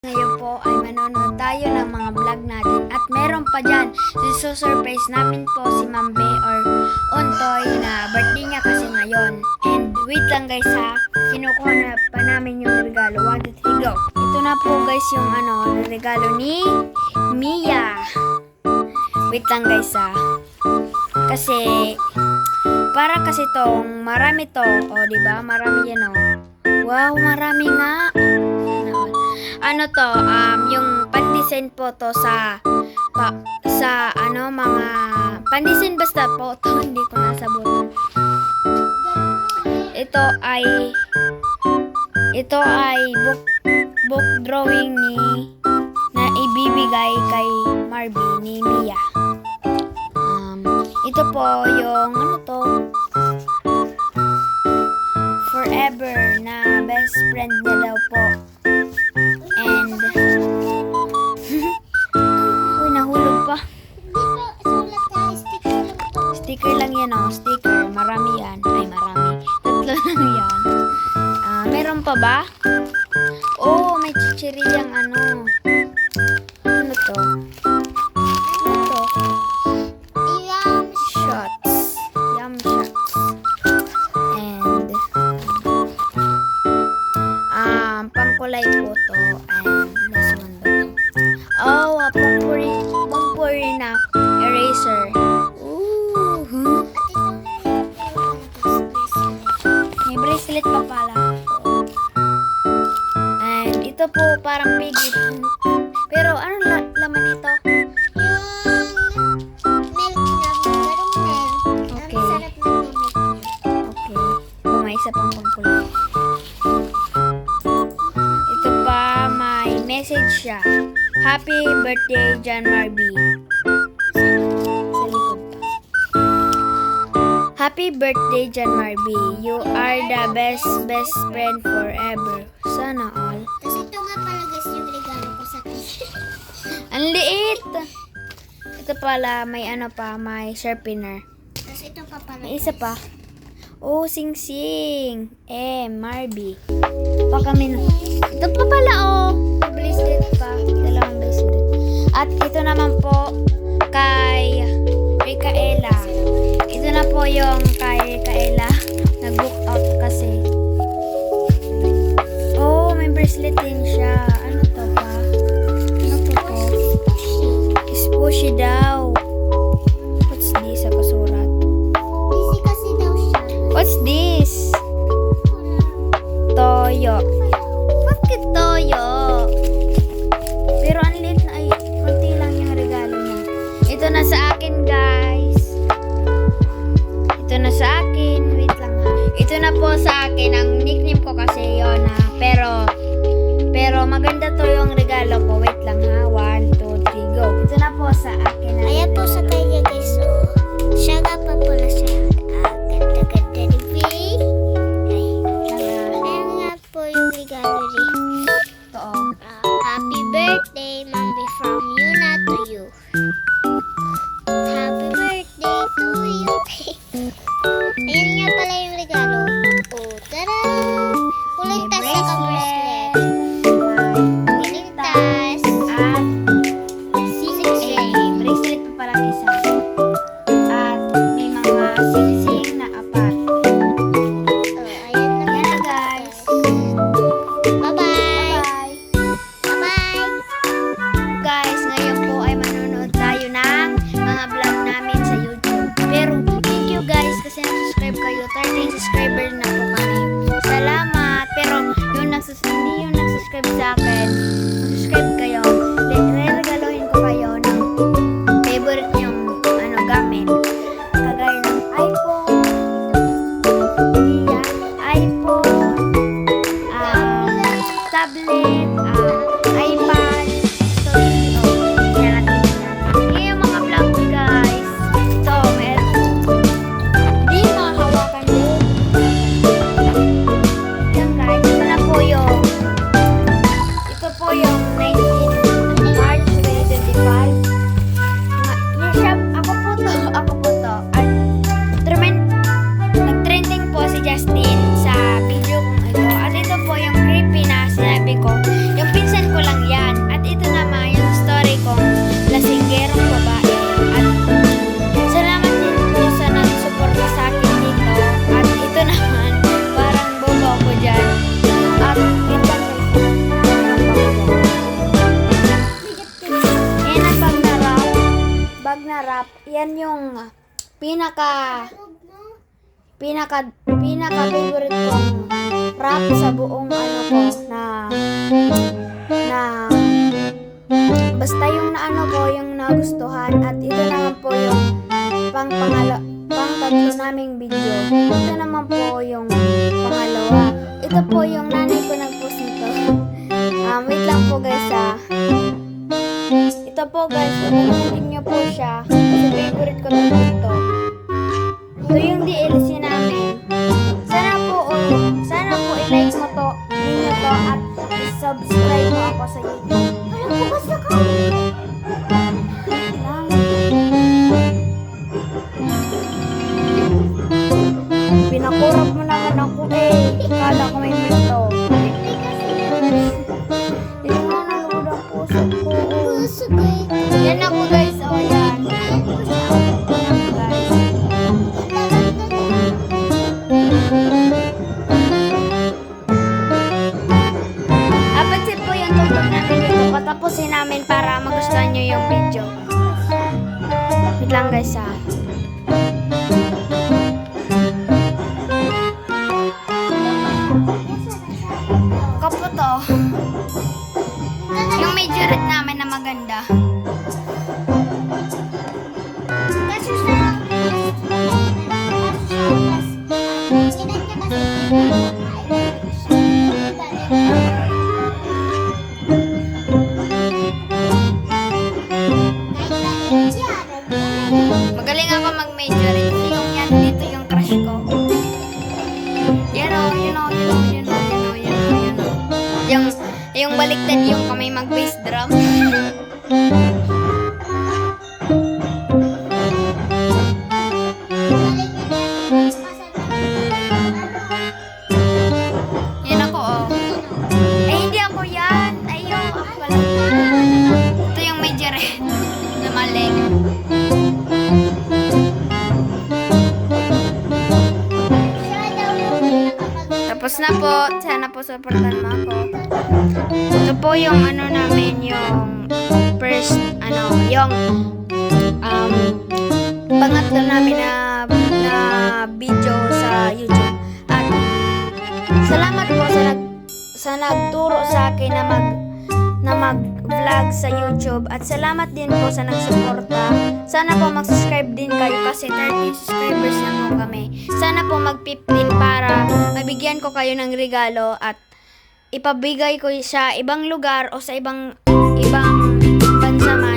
Ngayon po ay manonood tayo ng mga vlog natin at meron pa dyan, surprise namin po si Mambe or Ontoy na birthday niya kasi ngayon. And wait lang guys ha, kinukuha na pa namin yung regalo. 1, 2, 3, go! Ito na po guys yung regalo ni Mia. Wait lang guys ha, kasi para kasi tong marami to, o diba marami yan o. Wow, marami nga. Ano to, yung pandesign po to sa mga pandesign basta po to, hindi ko nasabot. Ito ay book drawing na ibibigay kay Marby ni Mia. Ito po yung forever na best friend niya daw po. And uy, nahulog pa. Sticker lang yan sticker. Marami yan. Ay, marami. 3 lang yan. Meron pa ba? Oh, may chichirilyang ano to? Yum shots. Yum shots. And pangkulay po to. And last one ba to? Oh, pampuri na eraser. Ooh. May bracelet pa pala. And ito po parang piggy. Pero ano laman nito? Okay. Oh, may isa pang pangkulay. Ito pa, may message siya. Happy birthday, John Marby. Sa likod pa. Happy birthday, John Marby. You are the best friend forever. Sana all. Tapos ito nga pala guys yung regalo ko sa kanya. Ang liit! Ito pala, may may sharpener. Tapos ito pa pala. May isa pa. Oh, sing-sing. Marby. Pa kami na. Ito pa pala, May bracelet pa. 2 bracelet. At ito naman po, kay Kaela. Ito na po yung kay Kaela. Nag-book out kasi. Oh, may bracelet din siya. Ano to pa? Ano to po? Squishy daw. What's this? Ako surat. Busy kasi daw siya. What's this? Toyo. Bakit toyo? Pero ang liit na konti lang yung regalo niya. Ito na sa akin, guys. Ito na sa akin. Wait lang ha. Ito na po sa akin. Ang nickname ko kasi yun ha. Pero maganda to yung regalo ko. Wait lang ha. 1, 2, 3, go. Ito na po sa akin. Ayan po sa kanya guys. So, siya nga pa pala siya. Ganda-ganda ni B. Ayan nga po yung regalo rin. Ito Happy birthday, Mambi, from Yuna to you. Happy birthday to you. Ayan nga pala yung regalo. Oh, tada! Kulay tas sa bracelet. Piling tayo. yan yung pinaka favorite kong rap sa buong ano ko na basta yung naano ko yung nagustuhan at ito naman po yung pang tatlo naming video. Ito naman po yung pangalawa. Ito po yung nanay ko nag-post nito. Wait lang po guys Ito po guys, pag-ulitin nyo po siya. Kasi favorite ko lang ito. Ito yung DLC namin. Sana po i-like mo to, ninyo to at i-subscribe mo ako sa YouTube. Parang bukas na ka. Lang. Pinakurap mo naman ako Kala ko may multo. Birthday kasi yan. Hindi mo nanood ang puso ko. Puso guys. Yan ako guys, yan. Ayan ko siya. Yan guys. Apansin po yung tutok namin dito. Patapusin namin para magustuhan nyo yung video. Wait lang guys Kapo to. Yung major red namin na maganda. Kaso sa Magaling ako mag-major red. Yung yan, dito yung crush ko. Yung baliktad yung kamay mag-bass drum. Yan ako hindi ako yan. Ako pala. Ito yung major red. Namalig. Tapos na po. Sana po supportan mo ako. Ito po yung ano namin, yung first, yung pangatlo namin na video sa YouTube. At salamat po sa nagturo sa akin na mag-vlog sa YouTube. At salamat din po sa nagsuporta. Sana po mag-subscribe din kayo kasi 13 subscribers na po kami. Sana po mag-15 para mabigyan ko kayo ng regalo at ipabigay ko sa ibang lugar o sa ibang bansa man.